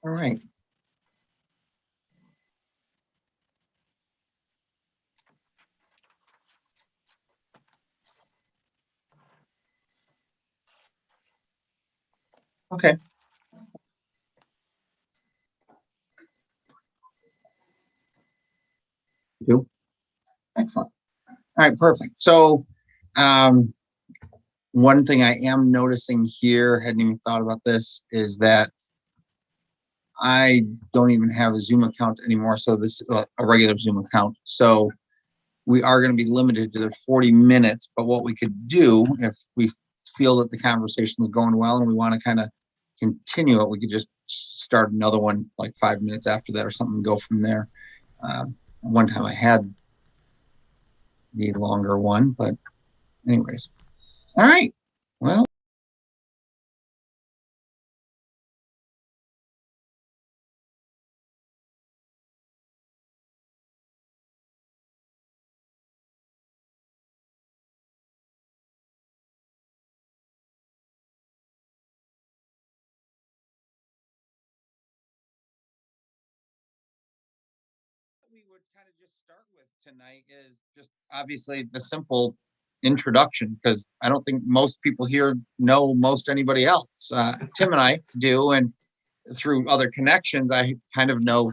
All right. Okay. You. Excellent. All right, perfect. So, um, one thing I am noticing here, hadn't even thought about this, is that I don't even have a Zoom account anymore. So this is a regular Zoom account. So we are going to be limited to the 40 minutes. But what we could do, if we feel that the conversation is going well and we want to kind of continue it, we could just start another one like 5 minutes after that or something and go from there. One time I had the longer one, but anyways. All right. Well, we would kind of just start with tonight is just obviously the simple introduction, because I don't think most people here know most anybody else. Tim and I do, and through other connections, I kind of know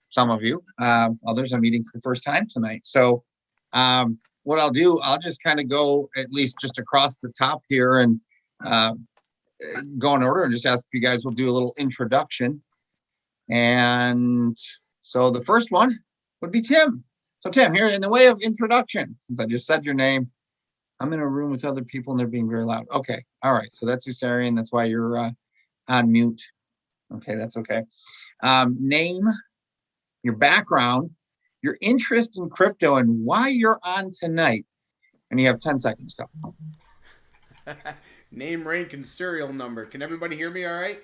some of you. Others I'm meeting for the first time tonight. So what I'll do, I'll just kind of go at least just across the top here and uh, go in order and just ask if you guys will do a little introduction. And so the first one would be Tim. So Tim, here in the way of introduction, since I just said your name, I'm in a room with other people and they're being very loud. Okay. All right. So that's Usarian. That's why you're on mute. Okay. That's okay. Name, your background, your interest in crypto, and why you're on tonight. And you have 10 seconds. Go. Name, rank, and serial number. Can everybody hear me all right?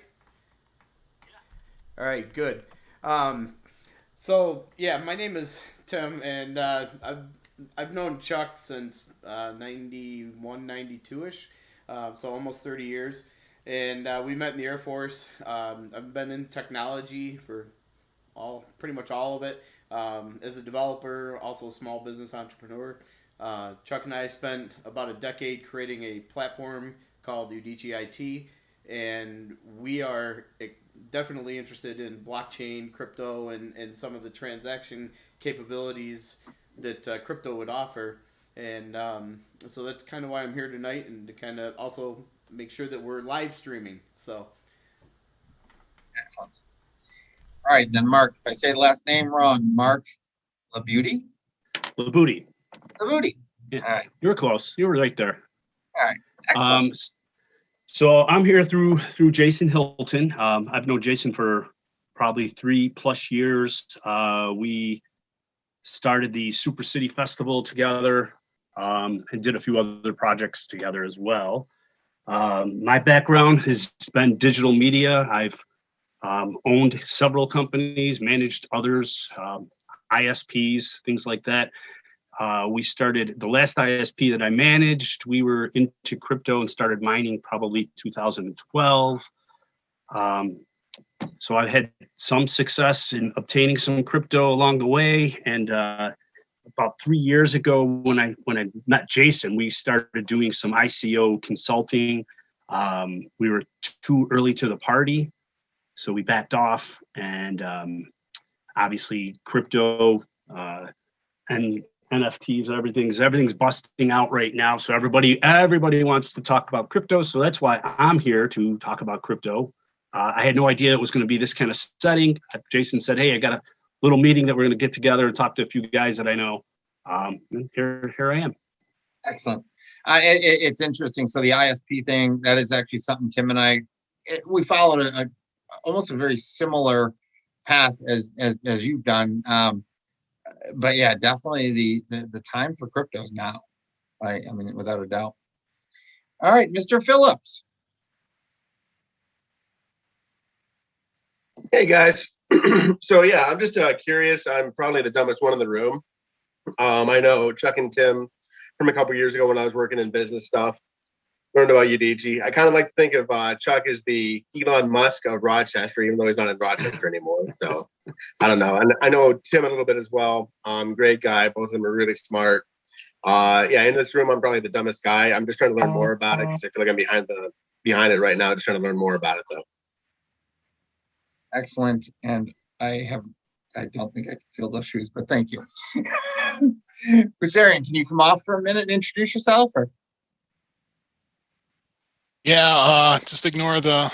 All right, good. So, yeah, my name is Tim, and I've known Chuck since 91, 92-ish, so almost 30 years. And we met in the Air Force. I've been in technology for pretty much all of it. As a developer, also a small business entrepreneur. Chuck and I spent about a decade creating a platform called Udicci.TV, and we are definitely interested in blockchain, crypto, and some of the transaction capabilities that crypto would offer. And so that's kind of why I'm here tonight, and to kind of also make sure that we're live streaming. So, Excellent. All right, then Mark, if I say the last name wrong, Mark LaBeauty? Labooty. LaBeauty. Yeah. All right. You were close. You were right there. All right. Excellent. So I'm here through Jason Hilton. I've known Jason for probably 3+ years. We started the Super City Festival together and did a few other projects together as well. My background has been digital media. I've owned several companies, managed others, ISPs, things like that. We started the last ISP that I managed. We were into crypto and started mining probably 2012. So I've had some success in obtaining some crypto along the way. And about 3 years ago, when I met Jason, we started doing some ICO consulting. We were too early to the party, so we backed off. And obviously, crypto and NFTs, everything's busting out right now. So everybody wants to talk about crypto. So that's why I'm here to talk about crypto. I had no idea it was going to be this kind of setting. Jason said, "Hey, I got a little meeting that we're going to get together and talk to a few guys that I know." And here I am. Excellent. It's interesting. So the ISP thing, that is actually something Tim and I, we followed almost a very similar path as you've done. But yeah, definitely the time for crypto is now. Right? I mean, without a doubt. All right, Mr. Phillips. Hey guys. So yeah, I'm just curious. I'm probably the dumbest one in the room. I know Chuck and Tim from a couple years ago when I was working in business stuff. learned about Udicci. I kind of like to think of Chuck as the Elon Musk of Rochester, even though he's not in Rochester anymore. So I don't know. And I know Tim a little bit as well. Great guy. Both of them are really smart. Yeah, in this room, I'm probably the dumbest guy. I'm just trying to learn more about it because I feel like I'm behind it right now. Just trying to learn more about it, though. Excellent. And I don't think I can fill those shoes, but thank you. Kazarian, can you come off for a minute and introduce yourself? Or? Yeah, just ignore the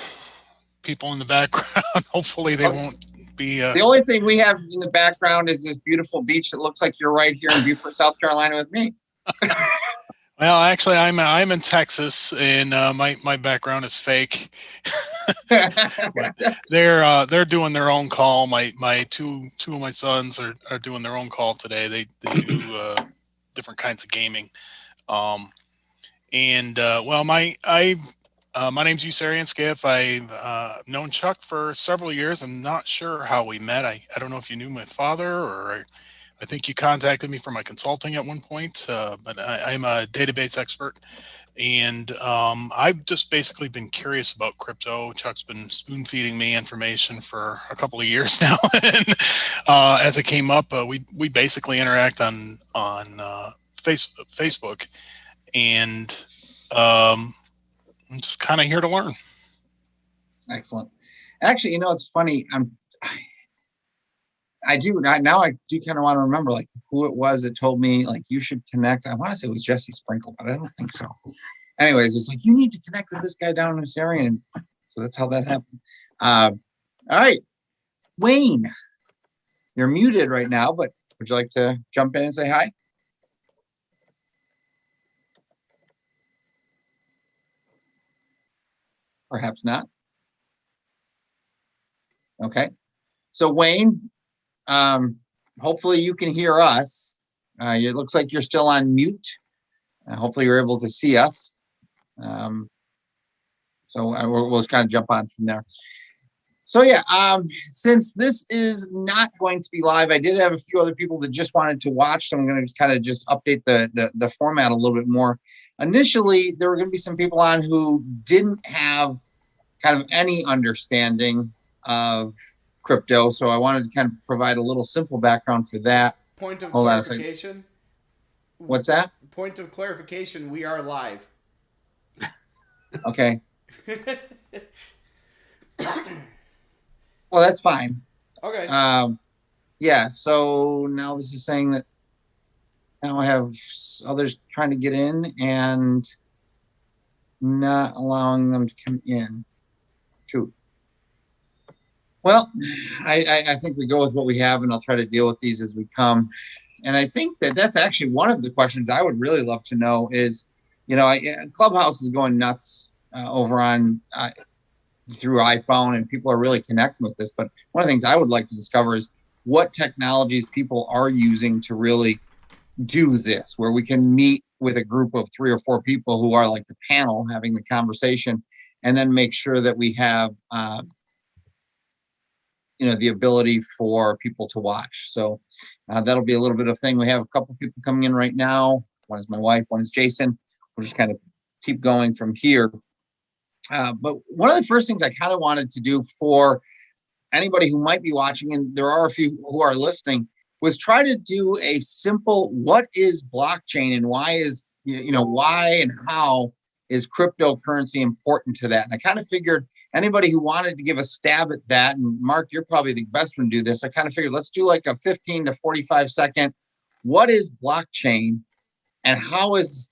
people in the background. Hopefully they won't be. The only thing we have in the background is this beautiful beach that looks like you're right here in Beaufort, South Carolina with me. Well, actually, I'm in Texas, and my background is fake. They're doing their own call. My two of my sons are doing their own call today. They do different kinds of gaming. Well, my name's Usarian Skiff. I've known Chuck for several years. I'm not sure how we met. I don't know if you knew my father, or I think you contacted me for my consulting at one point. But I'm a database expert, and I've just basically been curious about crypto. Chuck's been spoon feeding me information for a couple of years now, and as it came up, we basically interact on Facebook, and I'm just kind of here to learn. Excellent. Actually, it's funny. I do kind of want to remember like who it was that told me like you should connect. I want to say it was Jesse Sprinkle, but I don't think so. Anyways, it's like you need to connect with this guy down in this area, and so that's how that happened. All right, Wayne, you're muted right now, but would you like to jump in and say hi? Perhaps not. Okay, so Wayne. Hopefully you can hear us. It looks like you're still on mute. Hopefully you're able to see us. So we'll just kind of jump on from there. So yeah, since this is not going to be live, I did have a few other people that just wanted to watch. So I'm going to kind of just update the format a little bit more. Initially, there were going to be some people on who didn't have kind of any understanding of crypto, so I wanted to kind of provide a little simple background for that. Point of Hold clarification. What's that? Point of clarification. We are live. Okay. Well, that's fine. Okay. Yeah. So now this is saying that now I have others trying to get in and not allowing them to come in. Shoot. Well, I think we go with what we have, and I'll try to deal with these as we come. And I think that's actually one of the questions I would really love to know is, Clubhouse is going nuts over on through iPhone, and people are really connecting with this. But one of the things I would like to discover is what technologies people are using to really do this, where we can meet with a group of 3 or 4 people who are like the panel having the conversation, and then make sure that we have the ability for people to watch. So that'll be a little bit of thing. We have a couple people coming in right now. One is my wife, one is Jason. We'll just kind of keep going from here. But one of the first things I kind of wanted to do for anybody who might be watching, and there are a few who are listening, was try to do a simple, what is blockchain and why is, why and how is cryptocurrency important to that? And I kind of figured anybody who wanted to give a stab at that, and Mark, you're probably the best one to do this. I kind of figured let's do like a 15 to 45 second, what is blockchain and how is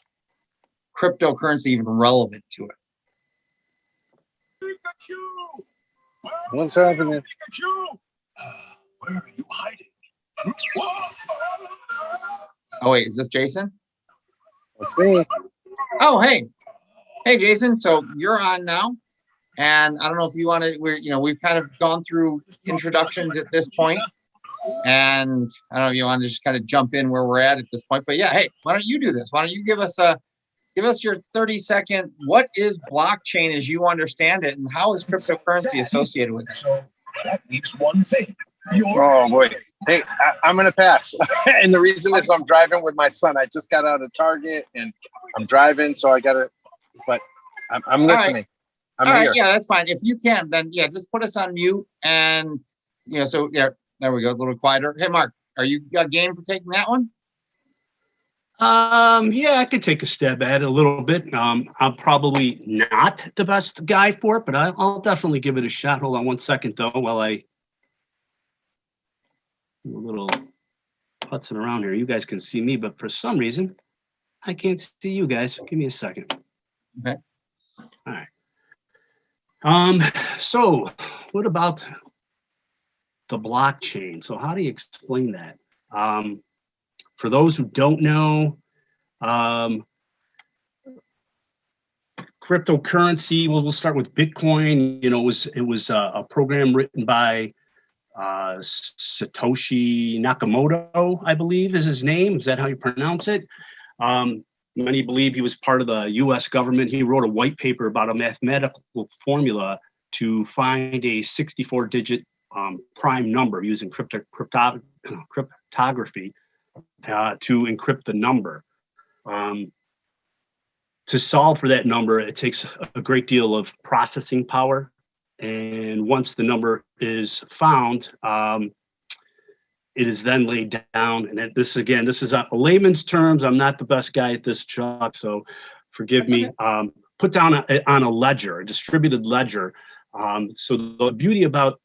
cryptocurrency even relevant to it? Pikachu! What's happening? Pikachu! Where are you hiding? Oh, wait, is this Jason? That's me. Oh, hey. Hey, Jason. So you're on now. And I don't know if you want to, we've kind of gone through introductions at this point. And I don't know if you want to just kind of jump in where we're at this point. But yeah, hey, why don't you do this? Why don't you give us your 30-second, what is blockchain as you understand it, and how is cryptocurrency associated with it? So that leaves one thing. Oh, boy. Hey, I'm going to pass. And the reason is I'm driving with my son. I just got out of Target and I'm driving, so I got to, but I'm listening. I'm All here. right, yeah, that's fine. If you can, then yeah, just put us on mute and so yeah, there we go. A little quieter. Hey, Mark, are you game for taking that one? Yeah, I could take a stab at it a little bit. I'm probably not the best guy for it, but I'll definitely give it a shot. Hold on one second though, while I do a little putzing around here. You guys can see me, but for some reason, I can't see you guys. Give me a second. Okay. All right. So what about the blockchain? So how do you explain that? For those who don't know, cryptocurrency, well, we'll start with Bitcoin. You know, it was a program written by Satoshi Nakamoto, I believe is his name. Is that how you pronounce it? Many believe he was part of the US government. He wrote a white paper about a mathematical formula to find a 64-digit prime number using cryptography to encrypt the number. To solve for that number, it takes a great deal of processing power. And once the number is found, it is then laid down. And this is a layman's terms. I'm not the best guy at this, Chuck, so forgive me. Put down on a ledger, a distributed ledger. So the beauty about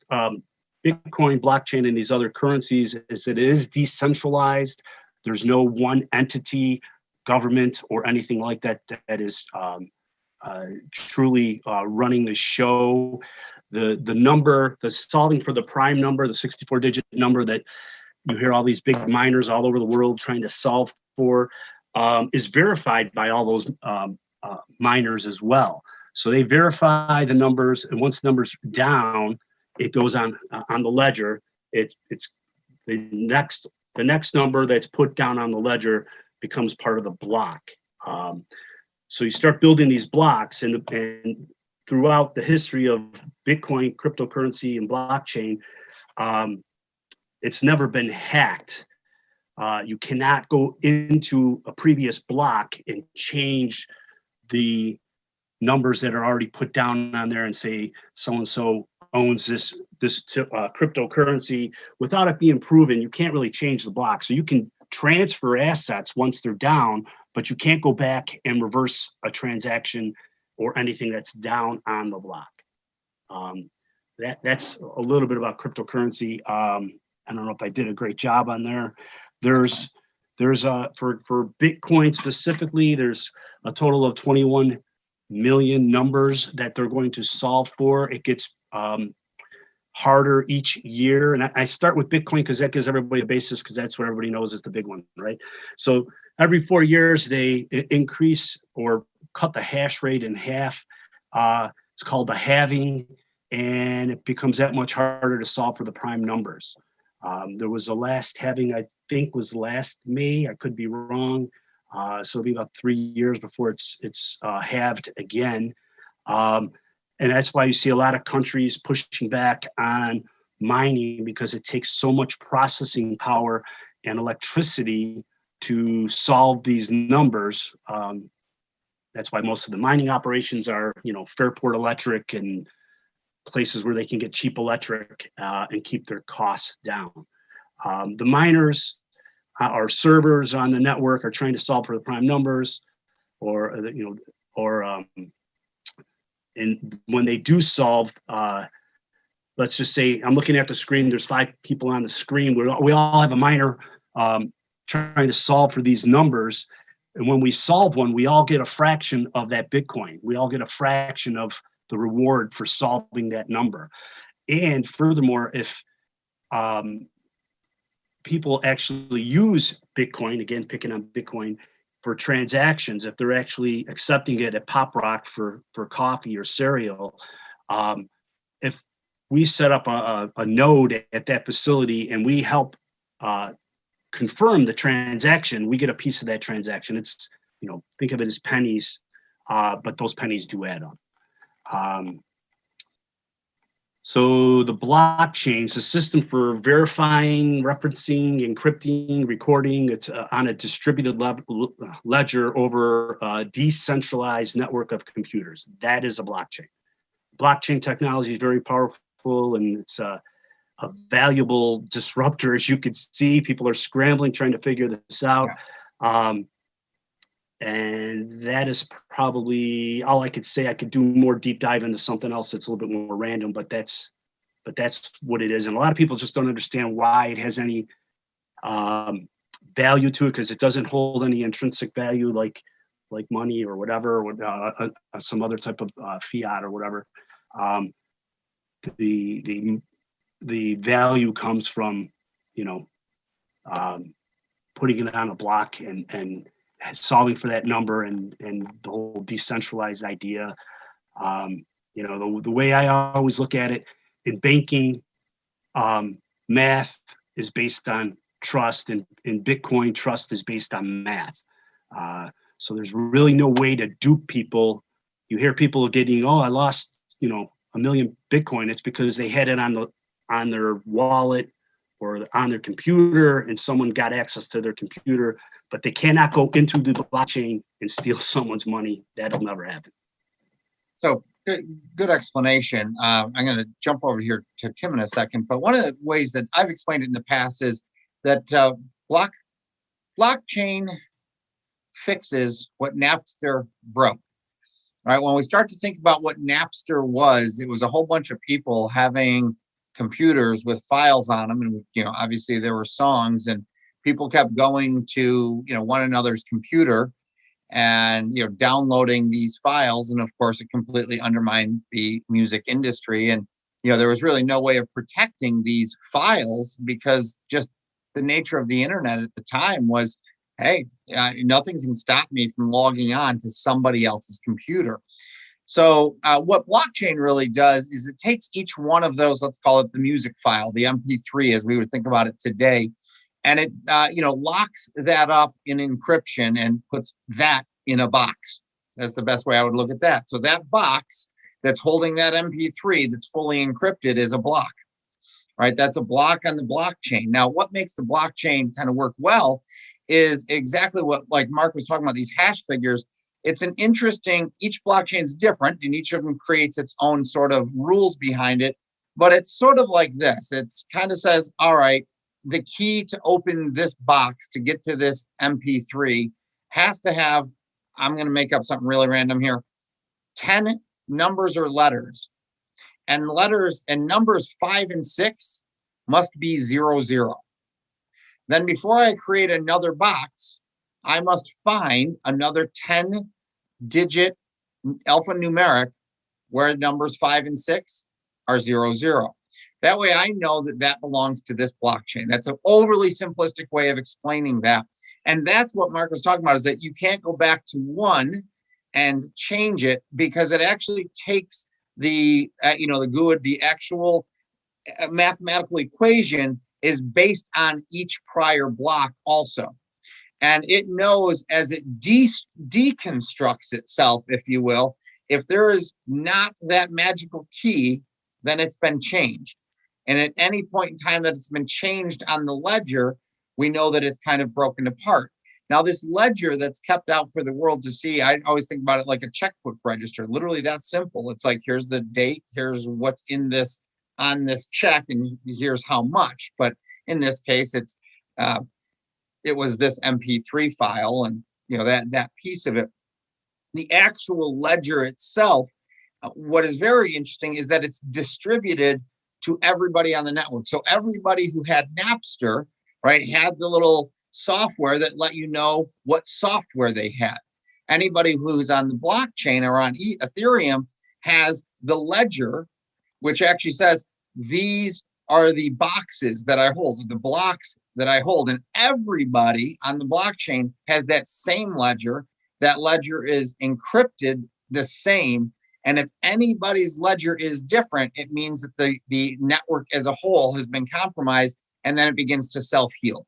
Bitcoin, blockchain, and these other currencies is that it is decentralized. There's no one entity, government, or anything like that that is truly running the show. The number, the solving for the prime number, the 64-digit number that you hear all these big miners all over the world trying to solve for, is verified by all those miners as well. So they verify the numbers, and once the numbers down, it goes on the ledger. It's the next number that's put down on the ledger becomes part of the block. So you start building these blocks, and throughout the history of Bitcoin, cryptocurrency, and blockchain, it's never been hacked. You cannot go into a previous block and change the numbers that are already put down on there and say so-and-so owns this cryptocurrency without it being proven. You can't really change the block. So you can transfer assets once they're down, but you can't go back and reverse a transaction or anything that's down on the block. That's a little bit about cryptocurrency. I don't know if I did a great job on there. There's for Bitcoin specifically, there's a total of 21 million numbers that they're going to solve for. It gets harder each year. And I start with Bitcoin because that gives everybody a basis, because that's what everybody knows is the big one, right? So every 4 years, they increase or cut the hash rate in half. It's called the halving, and it becomes that much harder to solve for the prime numbers. There was a last halving, I think was last May. I could be wrong. So it'll be about 3 years before it's halved again. And that's why you see a lot of countries pushing back on mining, because it takes so much processing power and electricity to solve these numbers. That's why most of the mining operations are, Fairport Electric and places where they can get cheap electric and keep their costs down. The miners, our servers on the network, are trying to solve for the prime numbers, and when they do solve, let's just say I'm looking at the screen, there's 5 people on the screen. We all have a miner trying to solve for these numbers. And when we solve one, we all get a fraction of that Bitcoin. We all get a fraction of the reward for solving that number. And furthermore, if people actually use Bitcoin, again, picking on Bitcoin, for transactions, if they're actually accepting it at Pop Rock for coffee or cereal, if we set up a node at that facility and we help confirm the transaction, we get a piece of that transaction. It's, think of it as pennies, but those pennies do add up. So the blockchain is a system for verifying, referencing, encrypting, recording. It's on a distributed ledger over a decentralized network of computers. That is a blockchain. Blockchain technology is very powerful, and it's a valuable disruptor. As you could see, people are scrambling, trying to figure this out. And that is probably all I could say. I could do more deep dive into something else that's a little bit more random, but that's what it is. And a lot of people just don't understand why it has any value to it, because it doesn't hold any intrinsic value like money or whatever, or some other type of fiat or whatever. The value comes from, putting it on a block and solving for that number, and the whole decentralized idea. The way I always look at it in banking, math is based on trust, and in Bitcoin, trust is based on math. So there's really no way to dupe people. You hear people getting, I lost, 1 million Bitcoin. It's because they had it on their wallet or on their computer, and someone got access to their computer, but they cannot go into the blockchain and steal someone's money. That'll never happen. So good explanation. I'm going to jump over here to Tim in a second, but one of the ways that I've explained it in the past is that blockchain fixes what Napster broke. Right? When we start to think about what Napster was, it was a whole bunch of people having computers with files on them, and obviously there were songs, and people kept going to one another's computer and downloading these files, and of course it completely undermined the music industry. And there was really no way of protecting these files, because just the nature of the internet at the time was, hey, nothing can stop me from logging on to somebody else's computer. So what blockchain really does is it takes each one of those, let's call it the music file, the MP3 as we would think about it today, and it locks that up in encryption and puts that in a box. That's the best way I would look at that. So that box that's holding that MP3 that's fully encrypted is a block, right? That's a block on the blockchain. Now, what makes the blockchain kind of work well is exactly what, like Mark was talking about, these hash figures. It's an interesting, each blockchain is different, and each of them creates its own sort of rules behind it. But it's sort of like this. It's kind of says, all right, the key to open this box to get to this MP3 has to have, I'm going to make up something really random here, 10 numbers or letters. And letters and numbers 5 and 6 must be 00. Then before I create another box, I must find another 10-digit alphanumeric where numbers 5 and 6 are 00. That way I know that belongs to this blockchain. That's an overly simplistic way of explaining that. And that's what Mark was talking about, is that you can't go back to one and change it, because it actually takes the actual mathematical equation is based on each prior block also. And it knows as it deconstructs itself, if you will, if there is not that magical key, then it's been changed. And at any point in time that it's been changed on the ledger, we know that it's kind of broken apart. Now, this ledger that's kept out for the world to see, I always think about it like a checkbook register, literally that simple. It's like, here's the date, here's what's in this on this check, and here's how much. But in this case, it was this MP3 file, and that piece of it. The actual ledger itself, what is very interesting is that it's distributed to everybody on the network. So everybody who had Napster, right, had the little software that let you know what software they had. Anybody who's on the blockchain or on Ethereum has the ledger, which actually says, these are the boxes that I hold, the blocks that I hold. And everybody on the blockchain has that same ledger. That ledger is encrypted the same. And if anybody's ledger is different, it means that the network as a whole has been compromised, and then it begins to self-heal.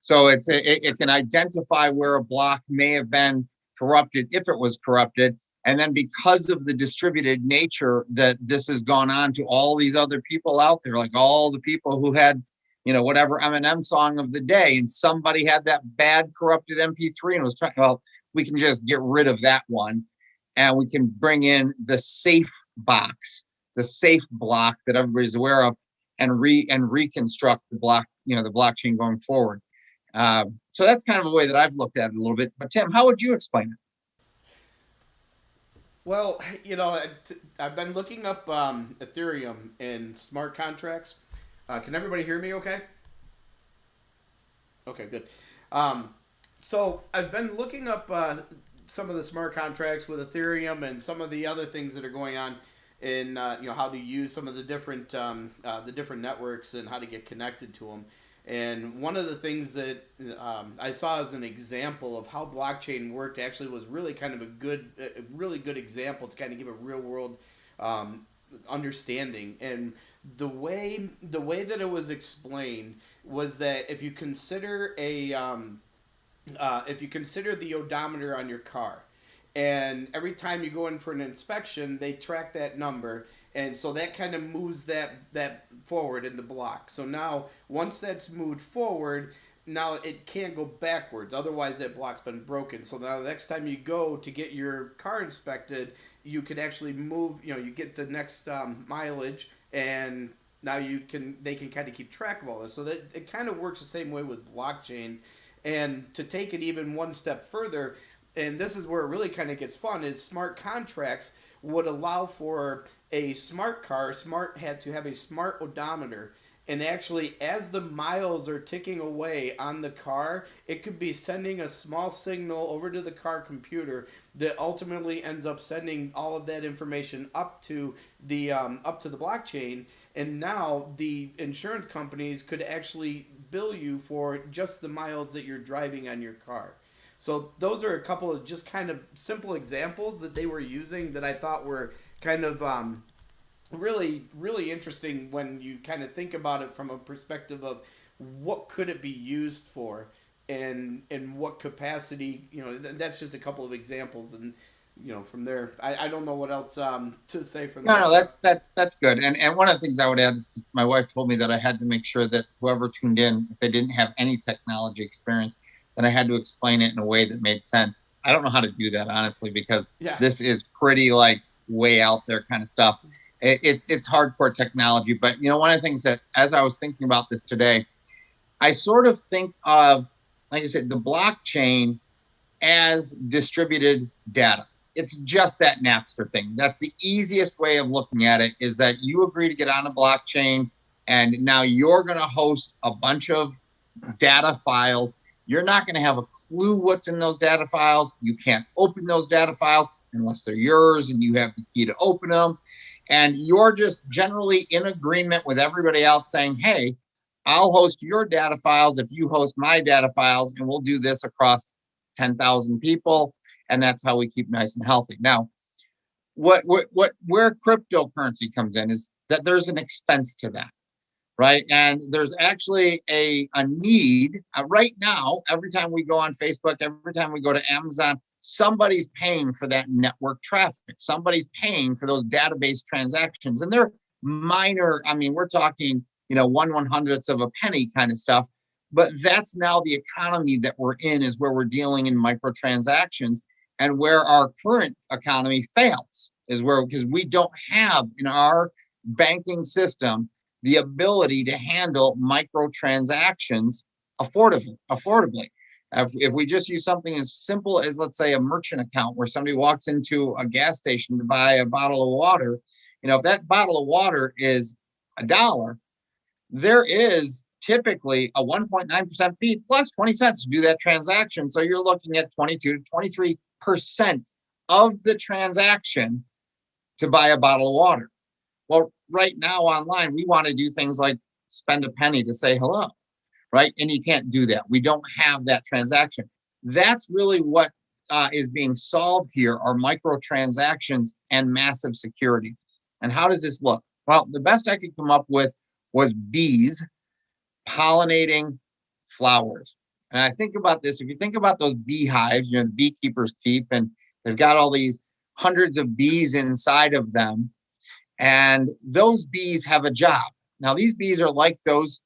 So it can identify where a block may have been corrupted, if it was corrupted, And then because of the distributed nature that this has gone on to all these other people out there, like all the people who had, whatever Eminem song of the day, and somebody had that bad corrupted MP3 and was trying, well, we can just get rid of that one. And we can bring in the safe box, the safe block that everybody's aware of, and reconstruct the block, the blockchain going forward. So that's kind of a way that I've looked at it a little bit. But Tim, how would you explain it? Well, I've been looking up Ethereum and smart contracts. Can everybody hear me okay? Okay, good. So I've been looking up some of the smart contracts with Ethereum and some of the other things that are going on in how to use some of the different networks and how to get connected to them. And one of the things that I saw as an example of how blockchain worked actually was really kind of a really good example to kind of give a real world understanding. And the way that it was explained was that if you consider the odometer on your car, and every time you go in for an inspection, they track that number. And so that kind of moves that forward in the block. So now, once that's moved forward, now it can't go backwards. Otherwise, that block's been broken. So now the next time you go to get your car inspected, you could actually move, you get the next mileage, and now they can kind of keep track of all this. So that it kind of works the same way with blockchain. And to take it even one step further, and this is where it really kind of gets fun, is smart contracts would allow for a smart car. Smart had to have a smart odometer, and actually as the miles are ticking away on the car, it could be sending a small signal over to the car computer that ultimately ends up sending all of that information up to the blockchain. And now the insurance companies could actually bill you for just the miles that you're driving on your car. So those are a couple of just kind of simple examples that they were using that I thought were kind of really, really interesting when you kind of think about it from a perspective of what could it be used for, and in what capacity. That's just a couple of examples, and from there, I don't know what else to say from there. No, that's good. And one of the things I would add is just my wife told me that I had to make sure that whoever tuned in, if they didn't have any technology experience, that I had to explain it in a way that made sense. I don't know how to do that, honestly, because this is pretty like way out there kind of stuff. It's hardcore technology. But one of the things that, as I was thinking about this today, I sort of think of, like I said, the blockchain as distributed data. It's just that Napster thing. That's the easiest way of looking at it, is that you agree to get on a blockchain, and now you're going to host a bunch of data files. You're not going to have a clue what's in those data files. You can't open those data files unless they're yours and you have the key to open them. And you're just generally in agreement with everybody else saying, hey, I'll host your data files if you host my data files, and we'll do this across 10,000 people. And that's how we keep nice and healthy. Now, where cryptocurrency comes in is that there's an expense to that. Right. And there's actually a need right now. Every time we go on Facebook, every time we go to Amazon, somebody's paying for that network traffic. Somebody's paying for those database transactions. And they're minor. I mean, we're talking, 1/100th of a penny kind of stuff. But that's now the economy that we're in, is where we're dealing in microtransactions, and where our current economy fails is where, because we don't have in our banking system the ability to handle microtransactions affordably. If we just use something as simple as, let's say, a merchant account, where somebody walks into a gas station to buy a bottle of water, if that bottle of water is $1, there is typically a 1.9% fee plus 20 cents to do that transaction. So you're looking at 22 to 23% of the transaction to buy a bottle of water. Well, right now online, we want to do things like spend a penny to say hello, right? And you can't do that. We don't have that transaction. That's really what is being solved here, are microtransactions and massive security. And how does this look? Well, the best I could come up with was bees pollinating flowers. And I think about this, if you think about those beehives, the beekeepers keep, and they've got all these hundreds of bees inside of them. And those bees have a job. Now, these bees are like those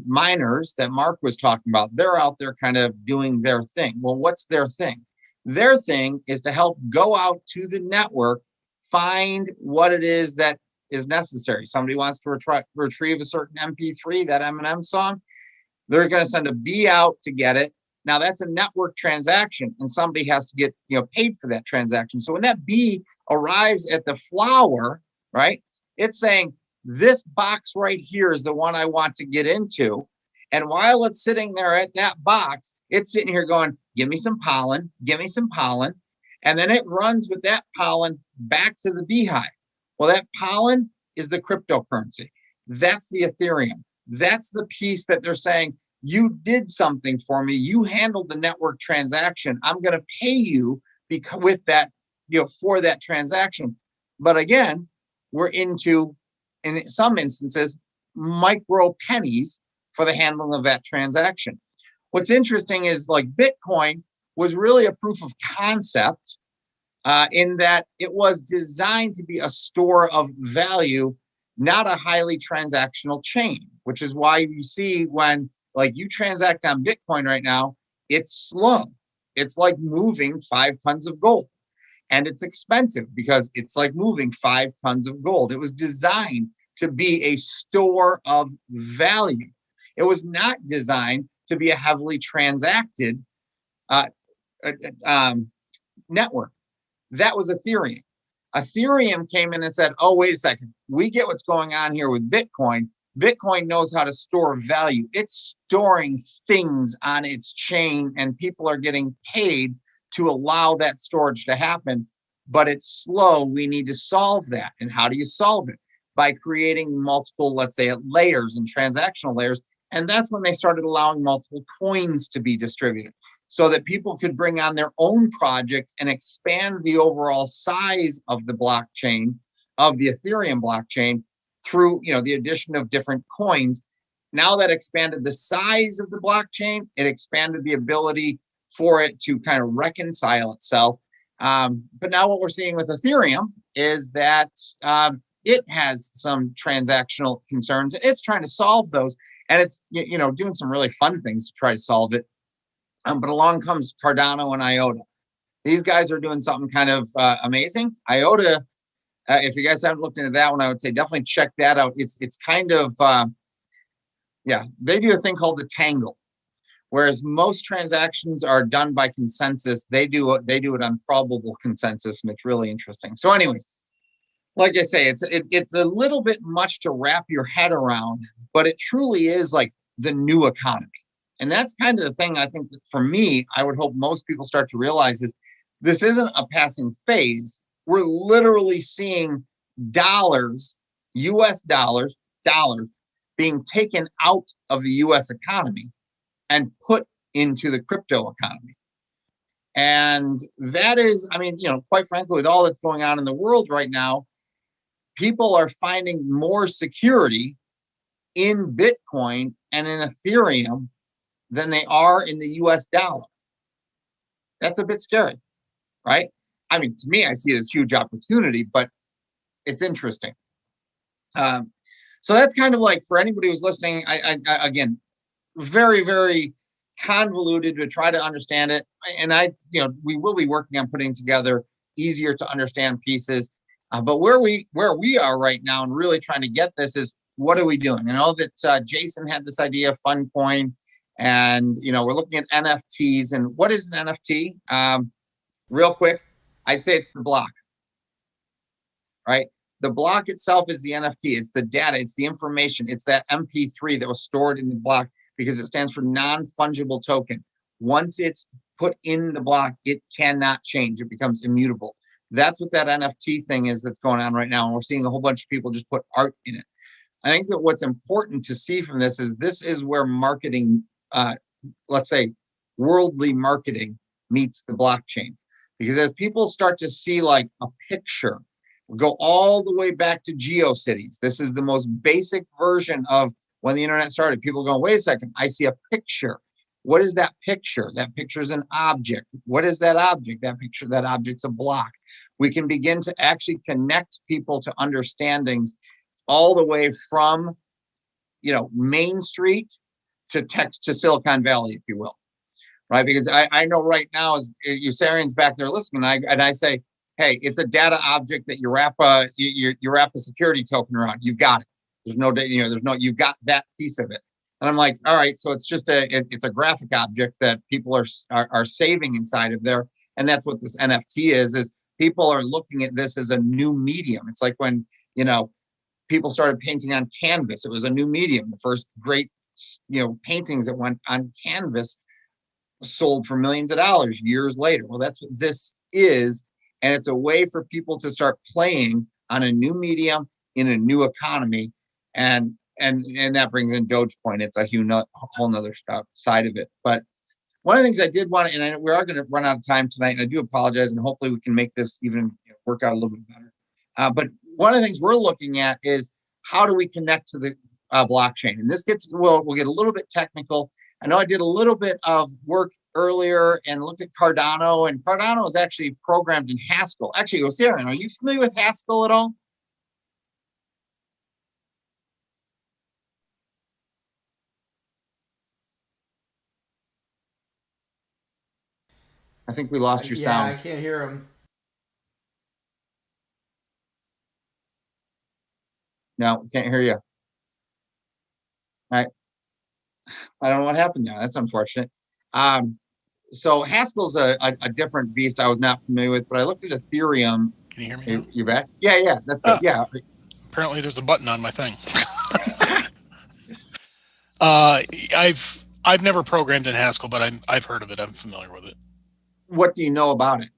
miners that Mark was talking about. They're out there kind of doing their thing. Well, what's their thing? Their thing is to help go out to the network, find what it is that is necessary. Somebody wants to retrieve a certain MP3, that Eminem song. They're going to send a bee out to get it. Now, that's a network transaction, and somebody has to get paid for that transaction. So when that bee arrives at the flower, right, it's saying, this box right here is the one I want to get into. And while it's sitting there at that box, it's sitting here going, give me some pollen, give me some pollen. And then it runs with that pollen back to the beehive. Well, that pollen is the cryptocurrency. That's the Ethereum. That's the piece that they're saying, you did something for me. You handled the network transaction. I'm going to pay you with that, for that transaction. But again, we're into, in some instances, micro pennies for the handling of that transaction. What's interesting is, like, Bitcoin was really a proof of concept in that it was designed to be a store of value, not a highly transactional chain, which is why you see when, like, you transact on Bitcoin right now, it's slow. It's like moving 5 tons of gold. And it's expensive because it's like moving 5 tons of gold. It was designed to be a store of value. It was not designed to be a heavily transacted network. That was Ethereum. Ethereum came in and said, oh, wait a second. We get what's going on here with Bitcoin. Bitcoin knows how to store value. It's storing things on its chain, and people are getting paid to allow that storage to happen. But it's slow. We need to solve that. And how do you solve it? By creating multiple, let's say, layers and transactional layers. And that's when they started allowing multiple coins to be distributed, so that people could bring on their own projects and expand the overall size of the blockchain, of the Ethereum blockchain, through the addition of different coins. Now that expanded the size of the blockchain, it expanded the ability for it to kind of reconcile itself. But now what we're seeing with Ethereum is that it has some transactional concerns. It's trying to solve those, and it's doing some really fun things to try to solve it. But along comes Cardano and IOTA. These guys are doing something kind of amazing. IOTA, if you guys haven't looked into that one, I would say definitely check that out. It's kind of, they do a thing called the tangle. Whereas most transactions are done by consensus, they do it on probable consensus, and it's really interesting. So anyways, like I say, it's a little bit much to wrap your head around, but it truly is like the new economy. And that's kind of the thing I think that, for me, I would hope most people start to realize is this isn't a passing phase. We're literally seeing dollars, US dollars, being taken out of the US economy and put into the crypto economy. And that is, quite frankly, with all that's going on in the world right now, people are finding more security in Bitcoin and in Ethereum than they are in the US dollar. That's a bit scary, right? To me, I see it as huge opportunity, but it's interesting. So that's kind of like, for anybody who's listening, I again, very, very convoluted to try to understand it. And we will be working on putting together easier to understand pieces. But where we are right now and really trying to get this is, what are we doing? I know that Jason had this idea of FunCoin, and we're looking at NFTs. And what is an NFT? Real quick, I'd say it's the block, right? The block itself is the NFT. It's the data. It's the information. It's that MP3 that was stored in the block, because it stands for non-fungible token. Once it's put in the block, it cannot change. It becomes immutable. That's what that NFT thing is that's going on right now. And we're seeing a whole bunch of people just put art in it. I think that what's important to see from this is where marketing, let's say worldly marketing, meets the blockchain. Because as people start to see like a picture, we'll go all the way back to GeoCities. This is the most basic version of when the internet started. People going, wait a second, I see a picture. What is that picture? That picture is an object. What is that object? That object's a block. We can begin to actually connect people to understandings all the way from, Main Street to Silicon Valley, if you will, right? Because I know right now, as Usarian's back there listening, and I say, hey, it's a data object that you wrap a security token around. You've got it. You've got that piece of it. And I'm like, all right, so it's just it's a graphic object that people are saving inside of there. And that's what this NFT is people are looking at this as a new medium. It's like when, people started painting on canvas. It was a new medium. The first great, paintings that went on canvas sold for millions of dollars years later. Well, that's what this is. And it's a way for people to start playing on a new medium in a new economy. And that brings in Dogecoin. It's a whole nother side of it. But one of the things I did want to, and we are going to run out of time tonight, and I do apologize, and hopefully we can make this even work out a little bit better. But one of the things we're looking at is how do we connect to the blockchain? And this we'll get a little bit technical. I know I did a little bit of work earlier and looked at Cardano, and Cardano is actually programmed in Haskell. Actually, Osirian, are you familiar with Haskell at all? I think we lost your sound. Yeah, I can't hear him. No, can't hear you. All right. I don't know what happened there. That's unfortunate. So Haskell's a different beast I was not familiar with, but I looked at Ethereum. Can you hear me now? You back? Yeah, that's good. Yeah. Apparently there's a button on my thing. I've never programmed in Haskell, but I've heard of it. I'm familiar with it. What do you know about it?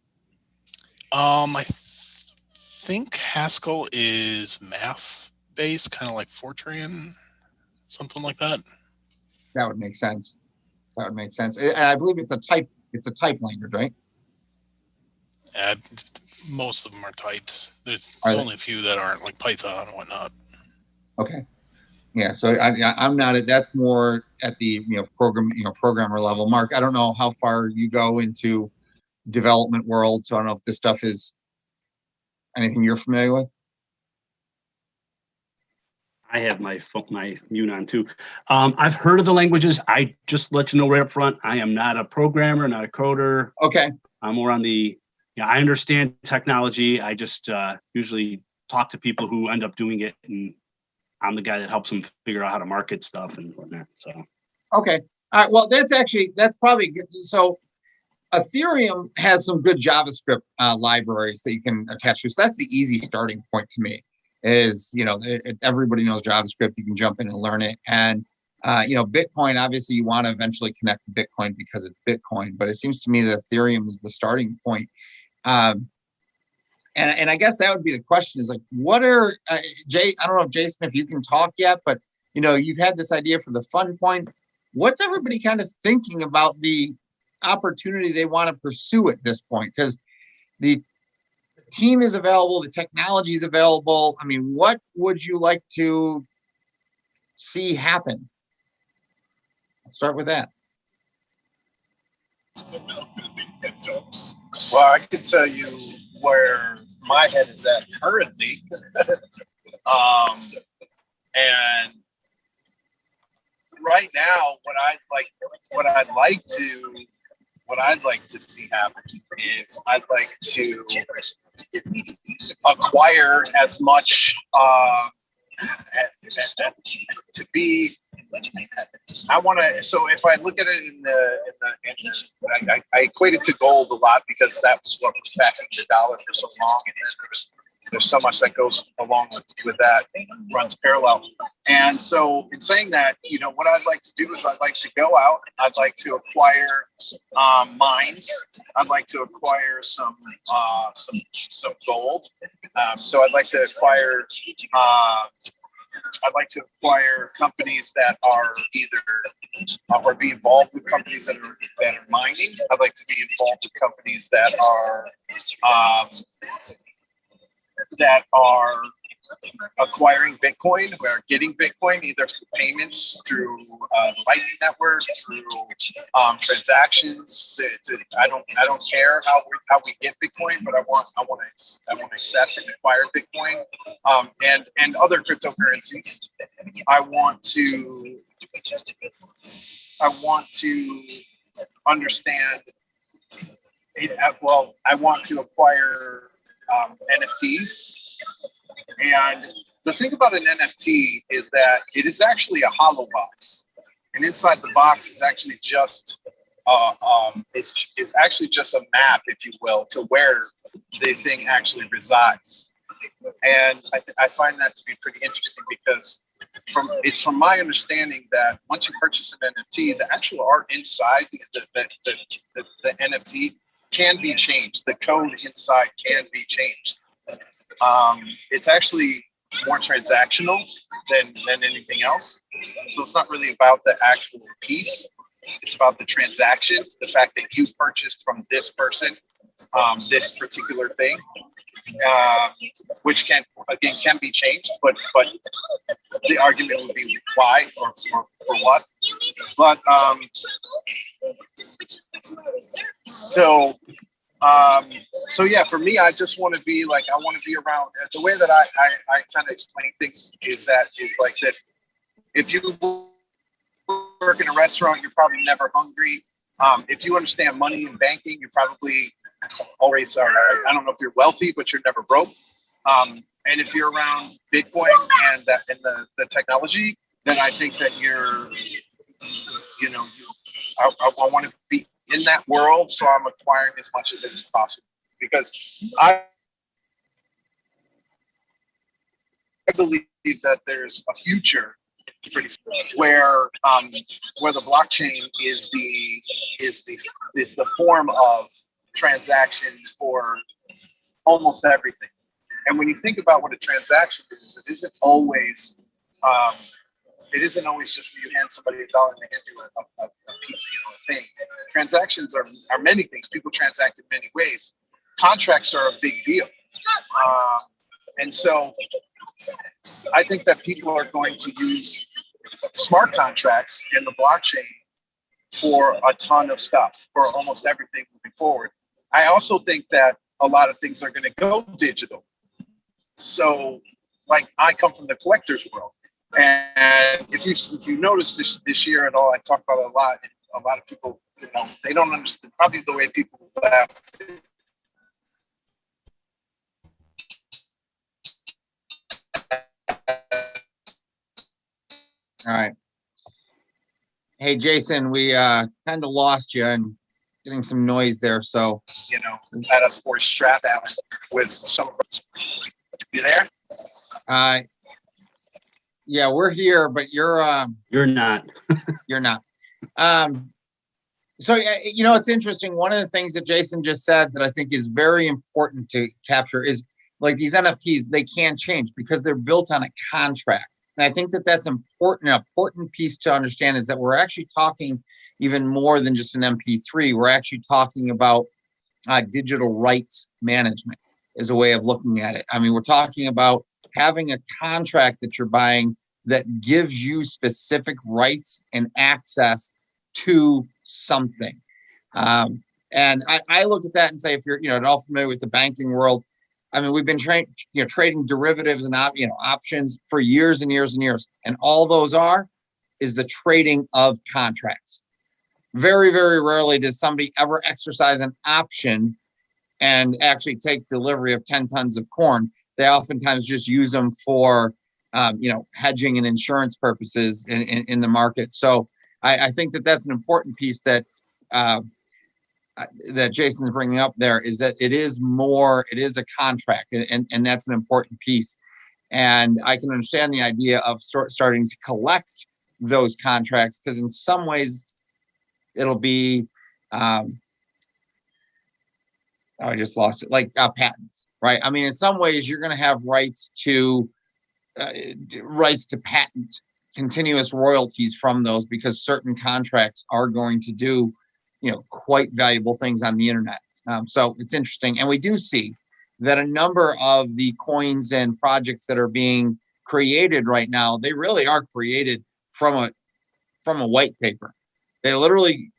I think Haskell is math based, kind of like Fortran, something like that. That would make sense. And I believe it's a type language, right? Most of them are typed. There's only a few that aren't, like Python and whatnot. Okay. Yeah. So I'm not. That's more at the programmer level. Mark, I don't know how far you go into development world, so I don't know if this stuff is anything you're familiar with. I have my mute on too. I've heard of the languages. I just let you know right up front, I am not a programmer, not a coder. Okay. I'm more on the, I understand technology. I just usually talk to people who end up doing it, and I'm the guy that helps them figure out how to market stuff and whatnot. So. Okay. All right. Well, that's probably good. So Ethereum has some good JavaScript libraries that you can attach to. So that's the easy starting point to me. Is everybody knows JavaScript. You can jump in and learn it. And Bitcoin, obviously you want to eventually connect to Bitcoin because it's Bitcoin, but it seems to me that Ethereum is the starting point. And I guess that would be the question is like, what are Jay? I don't know if Jason, if you can talk yet, but you've had this idea for the fun point. What's everybody kind of thinking about the opportunity they want to pursue at this point? Because the team is available, the technology is available. I mean, what would you like to see happen? Let's start with that. Well, I can tell you where my head is at currently. And right now, what I'd like to see happen is I'd like to acquire as much to be. I want to. So if I look at it I equate it to gold a lot because that's what was backing the dollar for so long, and there's so much that goes along with that, runs parallel. And so in saying that, what I'd like to do is I'd like to go out. I'd like to acquire mines. I'd like to acquire some gold. So I'd like to acquire. I'd like to acquire companies that are either or be involved with companies that are mining. I'd like to be involved with companies that are acquiring Bitcoin or getting Bitcoin either through payments, through the Lightning Network, through transactions. I don't care how we get Bitcoin, but I want to accept and acquire Bitcoin, and other cryptocurrencies. I want to understand it. Well, I want to acquire NFTs. And the thing about an NFT is that it is actually a hollow box, and inside the box is actually just is actually just a map, if you will, to where the thing actually resides. And I find that to be pretty interesting because from my understanding that once you purchase an NFT, the actual art inside the NFT can be changed. The code inside can be changed. It's actually more transactional than anything else. So it's not really about the actual piece. It's about the transaction, the fact that you purchased from this person this particular thing, which can be changed, but the argument would be why or for what. But so yeah, for me, I just want to be like, I want to be around. The way that I kind of explain things is like this: if you work in a restaurant, you're probably never hungry. If you understand money and banking, you're probably always are. I don't know if you're wealthy, but you're never broke. And if you're around Bitcoin and the technology, then I think that I want to be in that world, so I'm acquiring as much of it as possible because I believe that there's a future where the blockchain is the form of transactions for almost everything. And when you think about what a transaction is, it isn't always just you hand somebody $1 and they hand you a thing. Transactions are many things. People transact in many ways. Contracts are a big deal. And so I think that people are going to use smart contracts in the blockchain for a ton of stuff, for almost everything moving forward. I also think that a lot of things are going to go digital. So, like, I come from the collector's world. And if you notice this year and all, I talk about it a lot, and a lot of people, they don't understand probably the way people left. All right. Hey, Jason, we kind of lost you and getting some noise there. So, At a sports strap out with some of us. You there? Yeah, we're here, but you're not. You're not. So, it's interesting. One of the things that Jason just said that I think is very important to capture is like these NFTs, they can change because they're built on a contract. And I think that that's important. An important piece to understand is that we're actually talking even more than just an MP3. We're actually talking about digital rights management as a way of looking at it. I mean, we're talking about having a contract that you're buying that gives you specific rights and access to something. And I look at that and say, if you're at all familiar with the banking world, I mean, we've been trading derivatives and options for years and years and years, and all those is the trading of contracts. Very, very rarely does somebody ever exercise an option and actually take delivery of 10 tons of corn. They oftentimes just use them for hedging and insurance purposes in the market. So I think that that's an important piece that Jason's bringing up there, is that it is a contract, and that's an important piece. And I can understand the idea of starting to collect those contracts, because in some ways it'll be, I just lost it, like patents, right? I mean, in some ways you're going to have rights to patent continuous royalties from those, because certain contracts are going to do quite valuable things on the internet. So it's interesting. And we do see that a number of the coins and projects that are being created right now, they really are created from a white paper. They literally,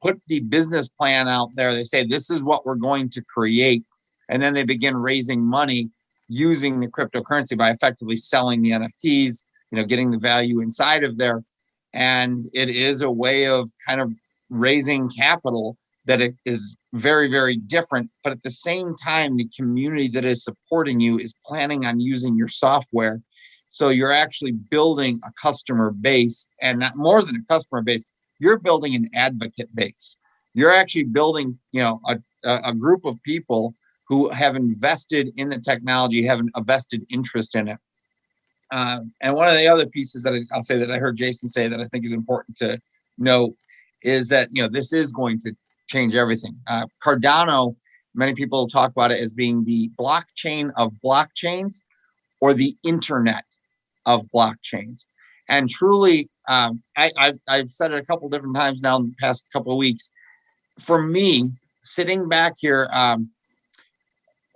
put the business plan out there. They say, this is what we're going to create. And then they begin raising money using the cryptocurrency by effectively selling the NFTs, getting the value inside of there. And it is a way of kind of raising capital that it is very, very different. But at the same time, the community that is supporting you is planning on using your software. So you're actually building a customer base, and not more than a customer base, you're building an advocate base. You're actually building, a group of people who have invested in the technology, have a vested interest in it. And one of the other pieces that I'll say that I heard Jason say that I think is important to note is that, this is going to change everything. Cardano, many people talk about it as being the blockchain of blockchains or the internet of blockchains. And truly, I've said it a couple different times now in the past couple of weeks. For me, sitting back here, I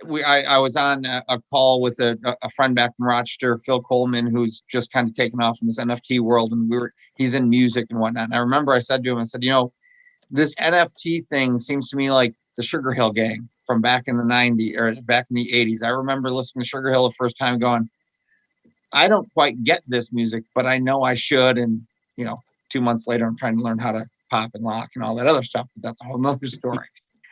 was on a call with a friend back from Rochester, Phil Coleman, who's just kind of taken off in this NFT world, and he's in music and whatnot. And I remember I said to him, this NFT thing seems to me like the Sugar Hill Gang from back in the 90s or back in the 80s. I remember listening to Sugar Hill the first time going, I don't quite get this music, but I know I should. And, 2 months later, I'm trying to learn how to pop and lock and all that other stuff, but that's a whole nother story.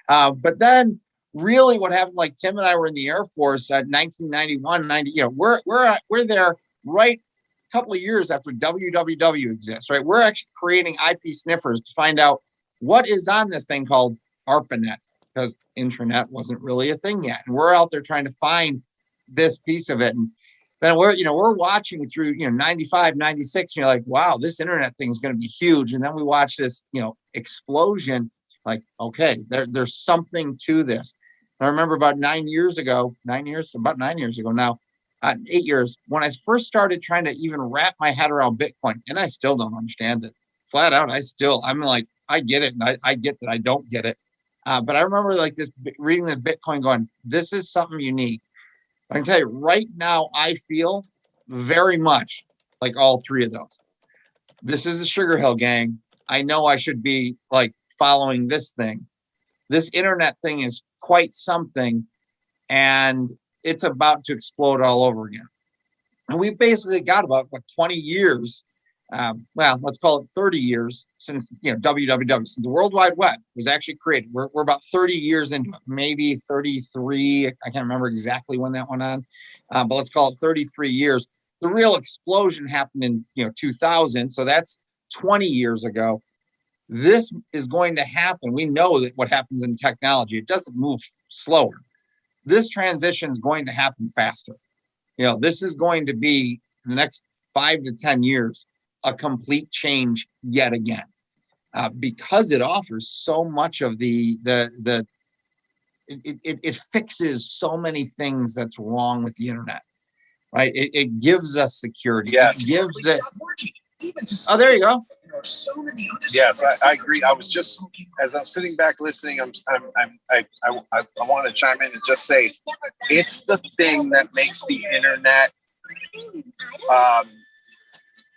But then really what happened, like Tim and I were in the Air Force at 1991, 90, we're there right a couple of years after www exists, right? We're actually creating IP sniffers to find out what is on this thing called ARPANET, because intranet wasn't really a thing yet. And we're out there trying to find this piece of it. And then we're watching through, 95, 96, and you're like, wow, this internet thing is going to be huge. And then we watch this, explosion, like, okay, there's something to this. And I remember about 9 years ago now, 8 years, when I first started trying to even wrap my head around Bitcoin, and I still don't understand it flat out. I'm like, I get it. And I get that I don't get it. But I remember like this, reading the Bitcoin going, this is something unique. I can tell you right now, I feel very much like all three of those. This is the Sugar Hill Gang. I know I should be like following this thing. This internet thing is quite something, and it's about to explode all over again. And we've basically got about 20 years, let's call it 30 years since, www, since the World Wide Web was actually created. We're about 30 years into it, maybe 33. I can't remember exactly when that went on, but let's call it 33 years. The real explosion happened in, 2000. So that's 20 years ago. This is going to happen. We know that what happens in technology, it doesn't move slower. This transition is going to happen faster. This is going to be in the next 5 to 10 years, a complete change yet again, because it offers so much of it fixes so many things that's wrong with the internet, right? It gives us security. Yes. It gives it. Oh, there you go. Yes, I agree. I was just, as I'm sitting back listening, I want to chime in and just say, it's the thing that makes the internet, I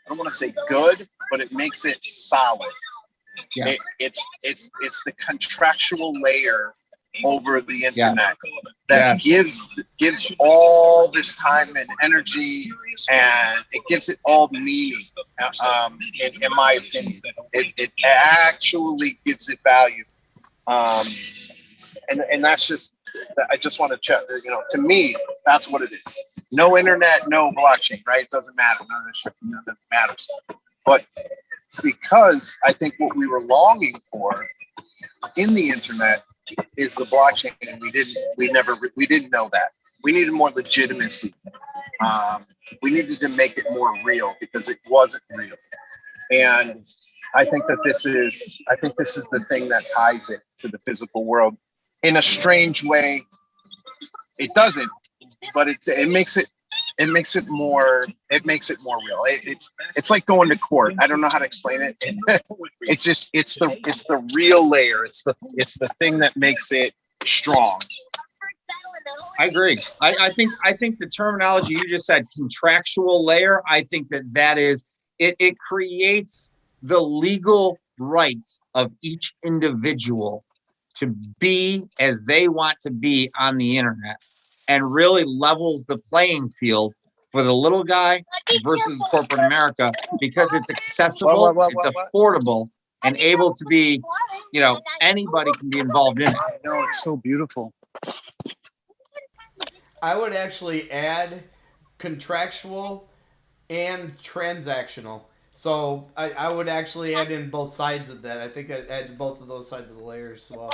don't want to say good, but it makes it solid. Yes. It's the contractual layer over the internet that gives all this time and energy, and it gives it all meaning. In my opinion, it actually gives it value, and that's just. I just want to check. To me, that's what it is. No internet, no blockchain, right? It doesn't matter. None of this shit matters. But because I think what we were longing for in the internet is the blockchain, and we didn't know that. We needed more legitimacy. We needed to make it more real because it wasn't real. And I think this is the thing that ties it to the physical world. In a strange way, it doesn't, but it makes it more real. It's like going to court. I don't know how to explain it. It's the real layer. It's the thing that makes it strong. I agree. I think the terminology you just said, contractual layer, I think that is it creates the legal rights of each individual to be as they want to be on the internet, and really levels the playing field for the little guy versus corporate America, because it's accessible, it's affordable, and able to be, anybody can be involved in it. I know, it's so beautiful. I would actually add contractual and transactional. So I would actually add in both sides of that. I think I'd add both of those sides of the layers as well.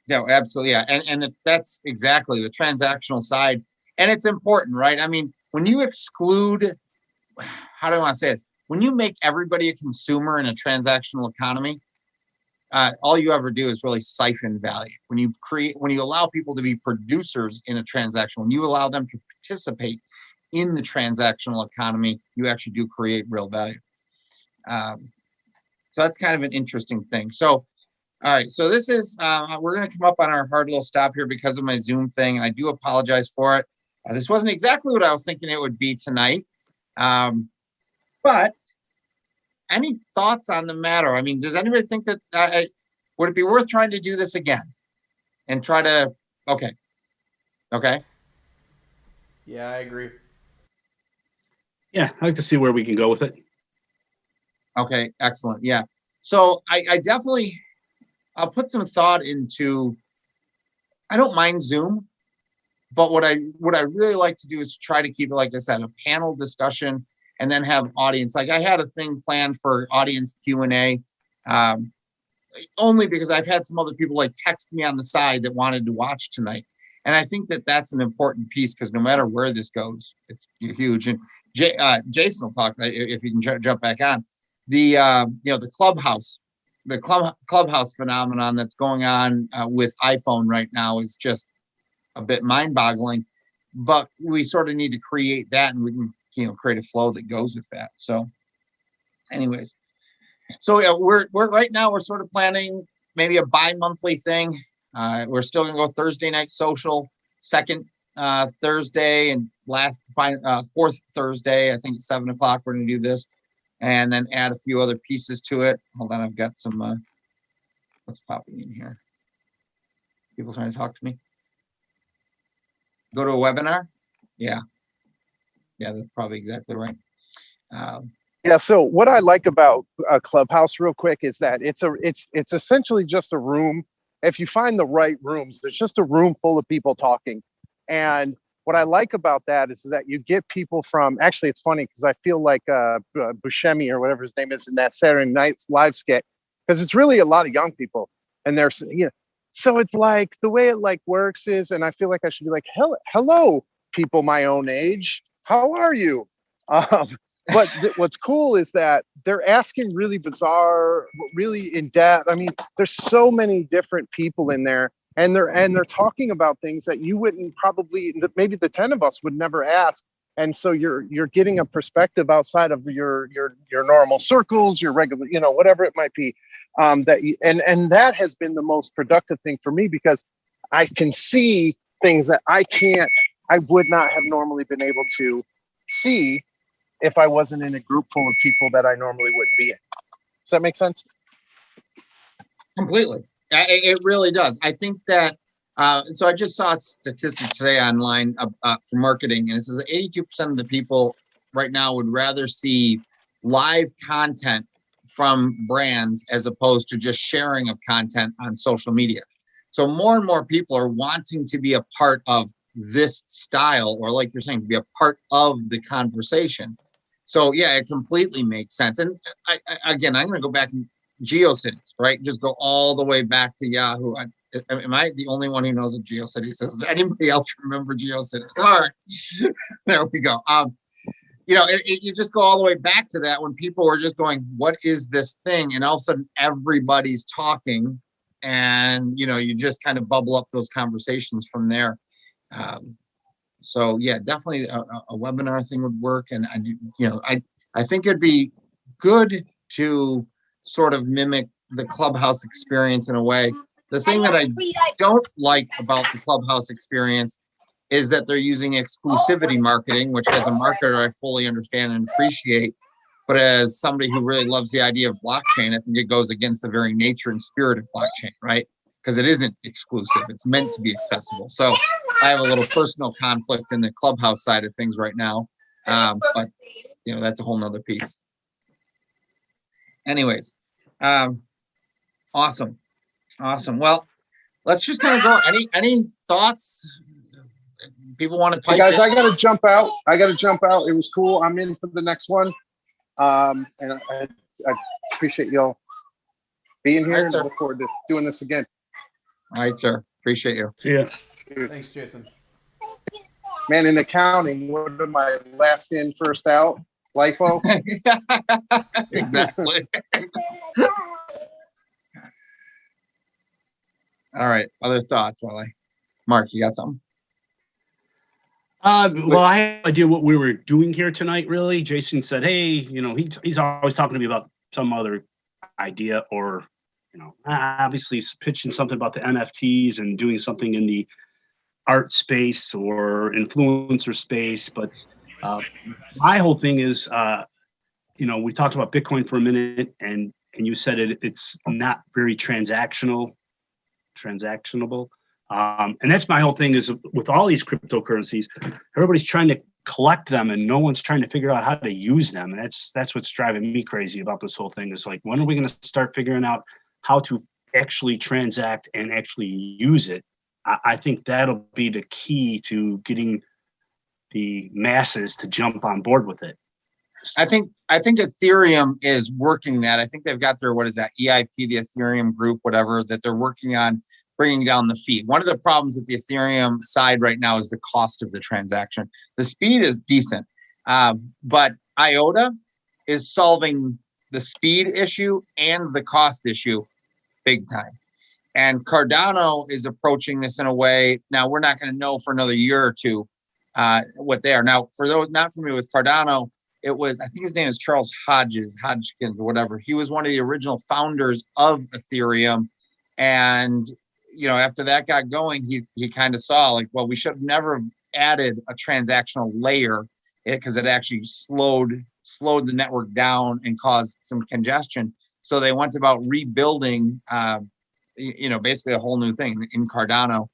No, absolutely. Yeah. And that's exactly the transactional side. And it's important, right? I mean, when you exclude, how do I want to say this? When you make everybody a consumer in a transactional economy, all you ever do is really siphon value. When you allow people to be producers in a transaction, when you allow them to participate in the transactional economy, you actually do create real value. So that's kind of an interesting thing. So, all right. So this is, we're going to come up on our hard little stop here because of my Zoom thing. And I do apologize for it. This wasn't exactly what I was thinking it would be tonight. But any thoughts on the matter? I mean, does anybody think that would it be worth trying to do this again and try to? Okay. Yeah, I agree. Yeah, I'd like to see where we can go with it. Okay, excellent. Yeah. So I definitely, I'll put some thought into. I don't mind Zoom, but what I really like to do is try to keep it, like I said, a panel discussion. And then have audience. Like I had a thing planned for audience Q&A, only because I've had some other people like text me on the side that wanted to watch tonight. And I think that that's an important piece, because no matter where this goes, it's huge. And Jason will talk, if you can jump back on the the clubhouse phenomenon that's going on with iPhone right now is just a bit mind-boggling. But we sort of need to create that, and we can create a flow that goes with that. So anyways, so yeah, we're right now, we're sort of planning maybe a bi-monthly thing. We're still gonna go Thursday night social, second Thursday, and fourth Thursday, I think at 7 o'clock, we're gonna do this, and then add a few other pieces to it. Hold on, I've got some what's popping in here? People trying to talk to me. Go to a webinar. Yeah, that's probably exactly right. Yeah. So what I like about Clubhouse, real quick, is that it's essentially just a room. If you find the right rooms, there's just a room full of people talking. And what I like about that is that you get people from. Actually, it's funny because I feel like Buscemi or whatever his name is in that Saturday Night's live skit, because it's really a lot of young people, and there's So it's like the way it like works is, and I feel like I should be like, hello, people my own age. How are you? But what's cool is that they're asking really bizarre, really in depth. I mean, there's so many different people in there, and they're talking about things that you wouldn't probably, maybe the 10 of us would never ask. And so you're getting a perspective outside of your normal circles, your regular, whatever it might be. And that has been the most productive thing for me, because I can see things that I would not have normally been able to see if I wasn't in a group full of people that I normally wouldn't be in. Does that make sense? Completely. It really does. I think that, so I just saw a statistic today online for marketing, and it says that 82% of the people right now would rather see live content from brands as opposed to just sharing of content on social media. So more and more people are wanting to be a part of this style, or like you're saying, to be a part of the conversation. So yeah, it completely makes sense. And again, I'm going to go back and GeoCities, right? Just go all the way back to Yahoo. Am I the only one who knows what GeoCities is? Does anybody else remember GeoCities? All right, there we go. You just go all the way back to that when people were just going, what is this thing? And all of a sudden everybody's talking, and, you just kind of bubble up those conversations from there. So yeah, definitely a webinar thing would work. And I think it'd be good to sort of mimic the Clubhouse experience in a way. The thing that I don't like about the Clubhouse experience is that they're using exclusivity marketing, which as a marketer, I fully understand and appreciate. But as somebody who really loves the idea of blockchain, I think it goes against the very nature and spirit of blockchain, right? Because it isn't exclusive. It's meant to be accessible. So I have a little personal conflict in the Clubhouse side of things right now. But, you know, that's a whole nother piece. Anyways, awesome. Awesome. Well, let's just kind of go. Any thoughts? People want to Hey pipe guys, in? I gotta jump out. It was cool. I'm in for the next one. And I appreciate y'all being here, and I look forward to doing this again. All right, sir. Appreciate you. See ya. Thanks, Jason. Man, in accounting, what am I, last in, first out? LIFO? Exactly. All right. Other thoughts, Wally? Mark, you got something? Well, I have no idea what we were doing here tonight, really. Jason said, hey, you know, he's always talking to me about some other idea, or, you know, obviously he's pitching something about the NFTs and doing something in the art space or influencer space. But my whole thing is, you know, we talked about Bitcoin for a minute, and you said it's not very transactionable. And that's my whole thing is with all these cryptocurrencies, everybody's trying to collect them and no one's trying to figure out how to use them. And that's what's driving me crazy about this whole thing. Is like, when are we going to start figuring out how to actually transact and actually use it? I think that'll be the key to getting the masses to jump on board with it. I think Ethereum is working that. I think they've got their, what is that, EIP, the Ethereum group, whatever, that they're working on bringing down the fee. One of the problems with the Ethereum side right now is the cost of the transaction. The speed is decent, but IOTA is solving the speed issue and the cost issue big time. And Cardano is approaching this in a way. Now, we're not going to know for another year or two what they are. Now, for those not familiar with Cardano, it was, I think his name is Charles Hodgkins or whatever. He was one of the original founders of Ethereum. And, you know, after that got going, he kind of saw like, well, we should have never added a transactional layer because it actually slowed the network down and caused some congestion. So they went about rebuilding, you know, basically a whole new thing in Cardano.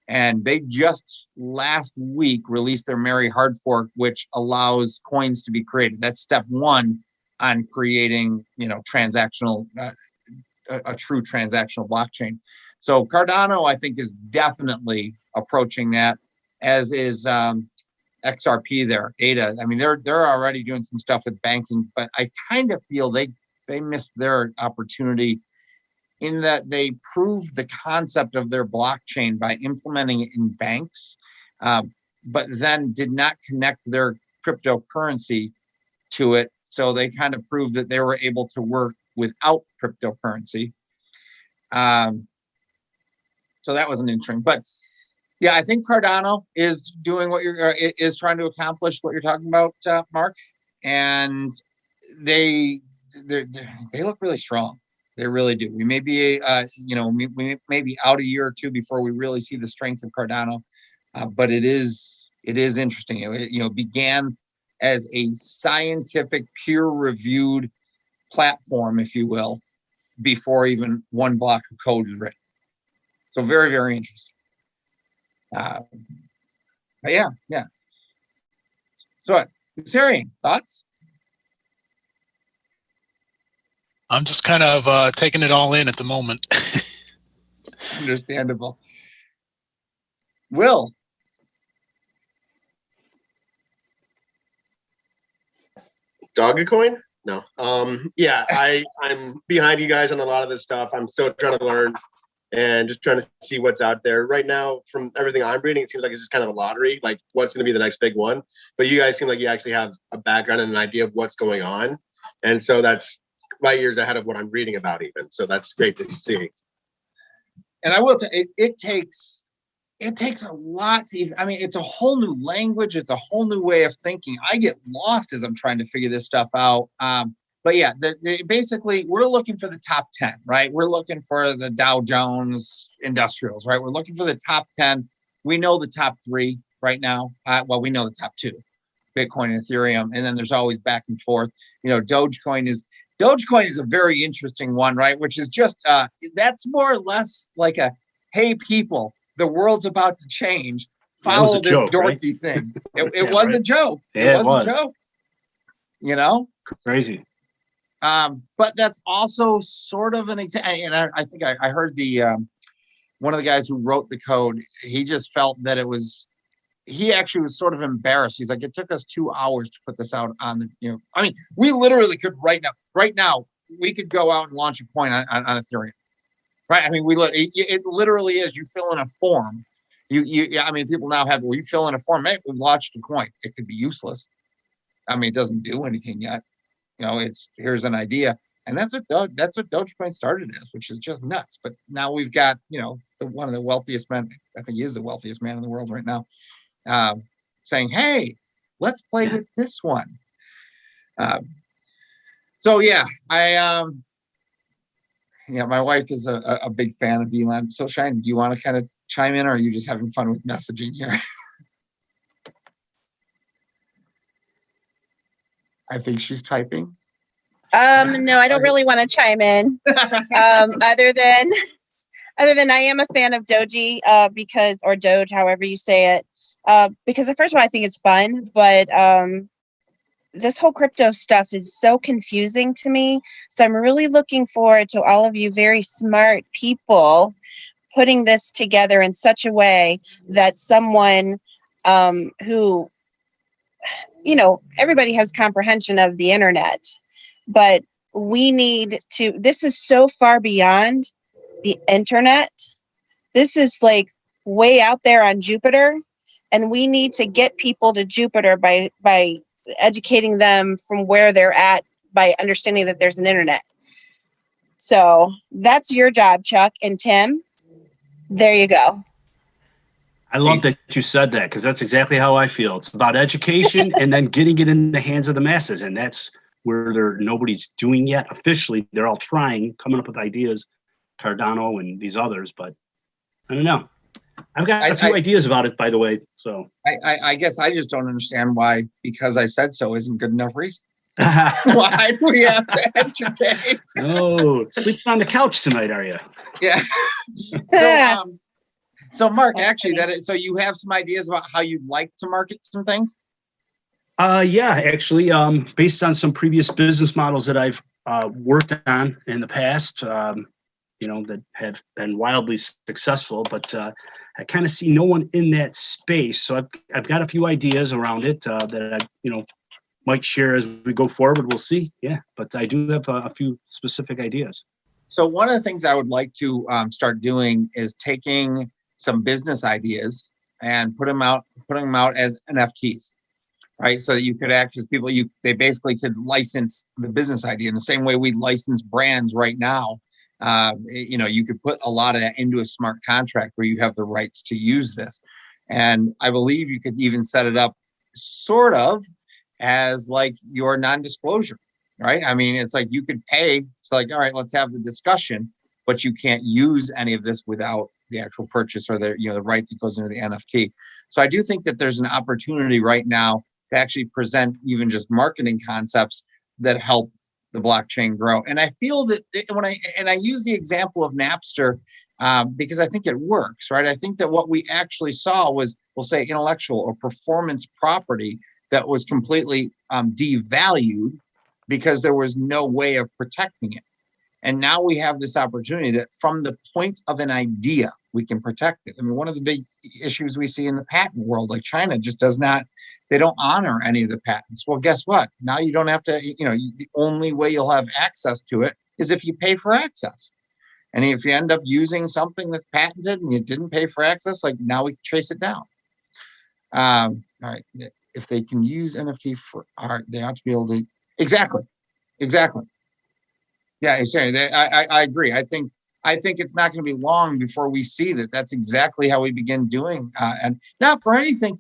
And they just last week released their Merry hard fork, which allows coins to be created. That's step one on creating, you know, transactional, a true transactional blockchain. So Cardano, I think, is definitely approaching that, as is XRP there, ADA. I mean, they're already doing some stuff with banking, but I kind of feel they missed their opportunity in that they proved the concept of their blockchain by implementing it in banks, but then did not connect their cryptocurrency to it. So they kind of proved that they were able to work without cryptocurrency. So that was an interesting, but yeah, I think Cardano is doing what is trying to accomplish what you're talking about, Mark, and they look really strong. They really do. We may be, you know, we may be out a year or two before we really see the strength of Cardano, but it is interesting. It, you know, began as a scientific, peer-reviewed platform, if you will, before even one block of code was written. So very, very interesting. But yeah. So, Syrian, thoughts? I'm just kind of taking it all in at the moment. Understandable. Will? Dogecoin? No. Yeah, I'm behind you guys on a lot of this stuff. I'm still trying to learn and just trying to see what's out there. Right now, from everything I'm reading, it seems like it's just kind of a lottery, like what's going to be the next big one. But you guys seem like you actually have a background and an idea of what's going on. And so that's light years ahead of what I'm reading about even. So that's great to see. And I will tell you, it takes a lot to even, I mean, it's a whole new language. It's a whole new way of thinking. I get lost as I'm trying to figure this stuff out. but yeah, basically we're looking for the top 10, right? We're looking for the Dow Jones Industrials, right? We're looking for the top 10. We know the top 3 right now. Well, we know the top 2, Bitcoin and Ethereum, and then there's always back and forth. Dogecoin is a very interesting one, right? Which is just that's more or less like a, hey people, the world's about to change. Follow this joke, dorky right? thing. It was a joke. Yeah, it was a joke. Crazy. But that's also sort of an example. And I think I heard the one of the guys who wrote the code. He just felt that he actually was sort of embarrassed. He's like, it took us 2 hours to put this out on the, I mean, we literally could right now, we could go out and launch a coin on Ethereum, right? I mean, it literally is, you fill in a form. I mean, people now have, you fill in a form, hey, we've launched a coin. It could be useless. I mean, it doesn't do anything yet. Here's an idea. And that's what Dogecoin started as, which is just nuts. But now we've got, one of the wealthiest men, I think he is the wealthiest man in the world right now, saying, hey, let's play with this one. So yeah, my wife is a big fan of Elon. So Shine, do you want to kind of chime in, or are you just having fun with messaging here? I think she's typing. No, I don't really want to chime in. Other than I am a fan of Doge, or Doge, however you say it. Because first of all, I think it's fun, but this whole crypto stuff is so confusing to me. So I'm really looking forward to all of you very smart people putting this together in such a way that someone who, everybody has comprehension of the internet, but we need to, this is so far beyond the internet. This is like way out there on Jupiter, and we need to get people to Jupiter by educating them from where they're at, by understanding that there's an internet. So that's your job, Chuck and Tim. There you go. I love that you said that, because that's exactly how I feel. It's about education and then getting it in the hands of the masses. And that's where nobody's doing yet officially. They're all trying, coming up with ideas, Cardano and these others, but I don't know. I've got a few ideas about it, by the way. So I guess I just don't understand why, because I said so isn't good enough reason. Why do we have to educate? Oh, sleeping on the couch tonight, are you? Yeah. So Mark, actually, so you have some ideas about how you'd like to market some things? Yeah, actually, based on some previous business models that I've worked on in the past, that have been wildly successful, but I kind of see no one in that space. So I've got a few ideas around it that I, might share as we go forward. We'll see. Yeah, but I do have a few specific ideas. So one of the things I would like to start doing is taking some business ideas and putting them out as NFTs, right? So that you could access people. They basically could license the business idea in the same way we license brands right now. You could put a lot of that into a smart contract where you have the rights to use this. And I believe you could even set it up sort of as like your non-disclosure, right? I mean, it's like you could pay. It's like, all right, let's have the discussion, but you can't use any of this without the actual purchase or the right that goes into the NFT. So I do think that there's an opportunity right now to actually present even just marketing concepts that help the blockchain grow. And I feel that when I use the example of Napster because I think it works, right? I think that what we actually saw was, we'll say, intellectual or performance property that was completely devalued because there was no way of protecting it. And now we have this opportunity that from the point of an idea, we can protect it. I mean, one of the big issues we see in the patent world, like China just they don't honor any of the patents. Well, guess what? Now you don't have to, the only way you'll have access to it is if you pay for access. And if you end up using something that's patented and you didn't pay for access, like now we can trace it down. All right. If they can use NFT for art, they ought to be able to. Exactly. Yeah, I agree. I think it's not going to be long before we see that that's exactly how we begin doing. And not for anything,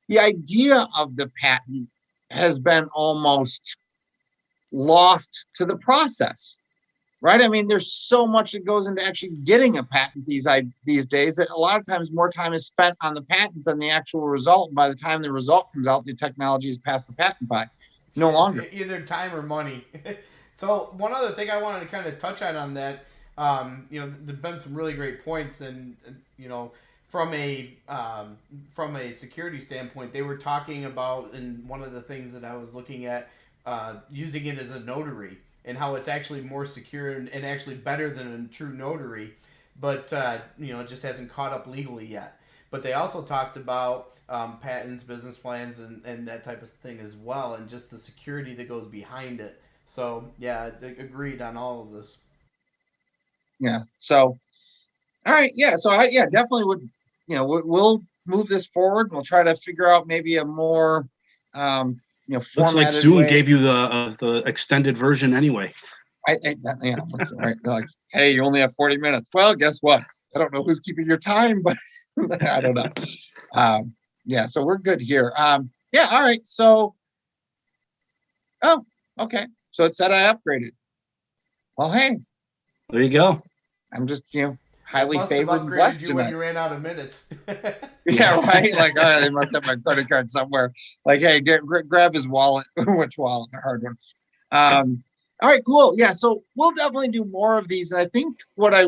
the idea of the patent has been almost lost to the process, right? I mean, there's so much that goes into actually getting a patent these days that a lot of times more time is spent on the patent than the actual result. And by the time the result comes out, the technology is past the patent by no longer. Either time or money. So one other thing I wanted to kind of touch on that, there've been some really great points, and from a security standpoint, they were talking about, and one of the things that I was looking at, using it as a notary, and how it's actually more secure and actually better than a true notary, but it just hasn't caught up legally yet. But they also talked about patents, business plans, and that type of thing as well, and just the security that goes behind it. So yeah, they agreed on all of this. Yeah. So, all right. Yeah. So I definitely would. We'll move this forward. We'll try to figure out maybe a more looks like Zoom way. gave you the extended version anyway. That's right. They're like, hey, you only have 40 minutes. Well, guess what? I don't know who's keeping your time, but I don't know. So we're good here. All right. So, okay. So it said I upgraded. Well, hey, there you go. I'm just highly must favored have upgraded West you tonight. when you ran out of minutes. Yeah, right. Like, all right, they must have my credit card somewhere. Like, hey, grab his wallet. Which wallet? A hard one. All right, cool. Yeah, so we'll definitely do more of these. And I think what I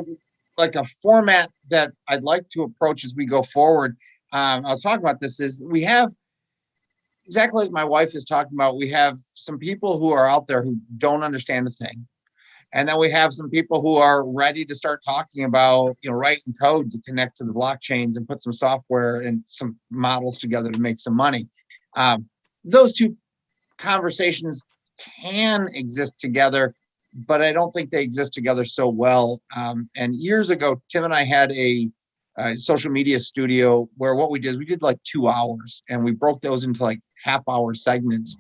like a format that I'd like to approach as we go forward. I was talking about this is we have exactly like my wife is talking about. We have some people who are out there who don't understand a thing. And then we have some people who are ready to start talking about, writing code to connect to the blockchains and put some software and some models together to make some money. Those two conversations can exist together, but I don't think they exist together so well. And years ago, Tim and I had a social media studio where what we did is we did like 2 hours, and we broke those into like half-hour segments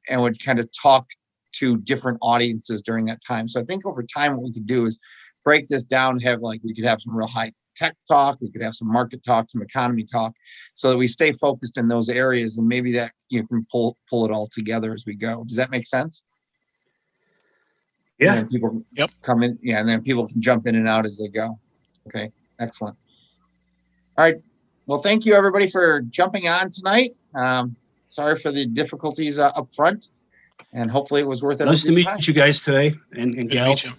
and would kind of talk to different audiences during that time. So I think over time, what we could do is break this down, we could have some real high tech talk, we could have some market talk, some economy talk, so that we stay focused in those areas, and maybe that you can pull it all together as we go. Does that make sense? Yeah. And then people come in, and then people can jump in and out as they go. Okay, excellent. All right. Well, thank you everybody for jumping on tonight. Sorry for the difficulties up front. And hopefully it was worth it. Nice to meet you guys today, and Gal. Meet you.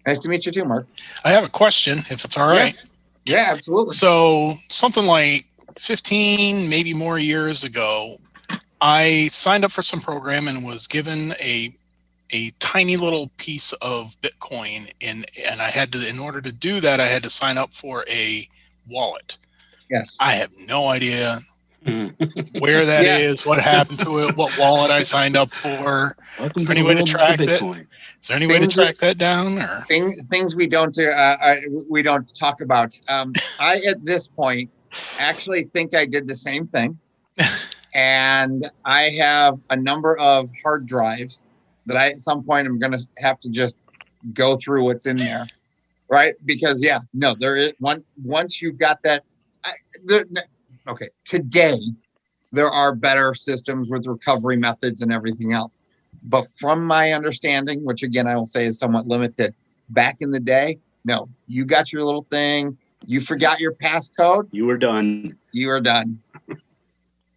Nice to meet you too, Mark. I have a question, if it's all right. Yeah, absolutely. So something like 15, maybe more years ago, I signed up for some program and was given a tiny little piece of Bitcoin, and I had to, in order to do that, I had to sign up for a wallet. Yes. I have no idea where that is, what happened to it, what wallet I signed up for. Is there any way to track that? Is there any way to track that down? Or things we don't talk about. I at this point actually think I did the same thing, and I have a number of hard drives that I at some point I'm going to have to just go through what's in there, right? Because there is one. Once you've got that, okay, today there are better systems with recovery methods and everything else. But from my understanding, which again I will say is somewhat limited, back in the day, no, you got your little thing, you forgot your passcode, you were done. You were done.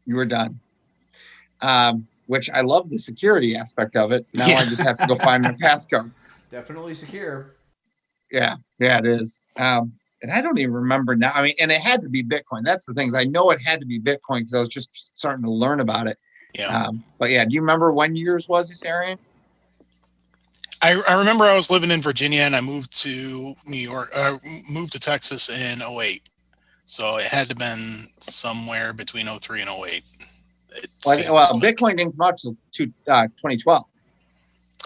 You were done. Which I love the security aspect of it. Now I just have to go find my passcode. Definitely secure. Yeah, it is. And I don't even remember now. I mean, and it had to be Bitcoin. That's the things. I know it had to be Bitcoin because I was just starting to learn about it. Yeah. But do you remember when yours was, Arian? I remember I was living in Virginia and I moved to New York, moved to Texas in 2008. So it had to have been somewhere between 2003 and 2008. Well, Bitcoin didn't come out until 2012.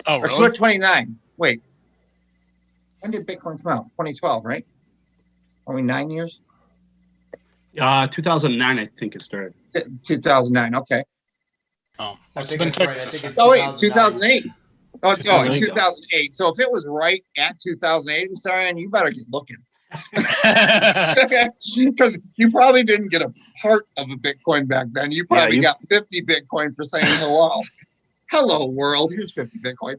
Oh, really? Or 2029. Wait. When did Bitcoin come out? 2012, right? Are we 9 years? 2009, I think it started. 2009. Okay. Oh, it's been Texas. Right. Oh, wait, 2008. Oh, it's 2008. 2008. So if it was right at 2008, I'm sorry, and you better get looking. Because you probably didn't get a part of a Bitcoin back then. You probably got 50 Bitcoin for saying hello. Hello world. Here's 50 Bitcoin.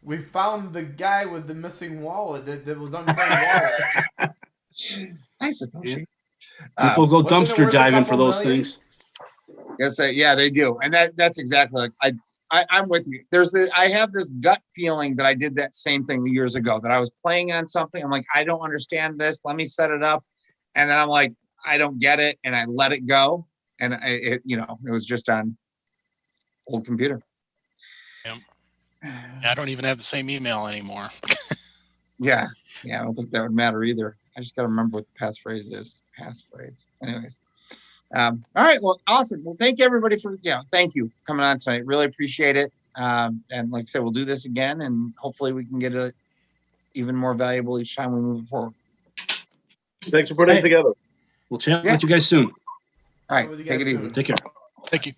We found the guy with the missing wallet that was unclaimed wallet. I suppose. People go Wasn't it dumpster worth a diving for couple those million? things. Yes, yeah, they do, and that's exactly like I'm with you. I have this gut feeling that I did that same thing years ago. That I was playing on something. I'm like, I don't understand this. Let me set it up, and then I'm like, I don't get it, and I let it go, and it was just on old computer. I don't even have the same email anymore. Yeah, I don't think that would matter either. I just got to remember what the passphrase is. Passphrase. Anyways. All right. Well, awesome. Well, thank you everybody thank you for coming on tonight. Really appreciate it. And like I said, we'll do this again, and hopefully we can get it even more valuable each time we move forward. Thanks for putting it together. We'll chat with you guys soon. All right. With you Take guys it easy. soon. Take care. Thank you.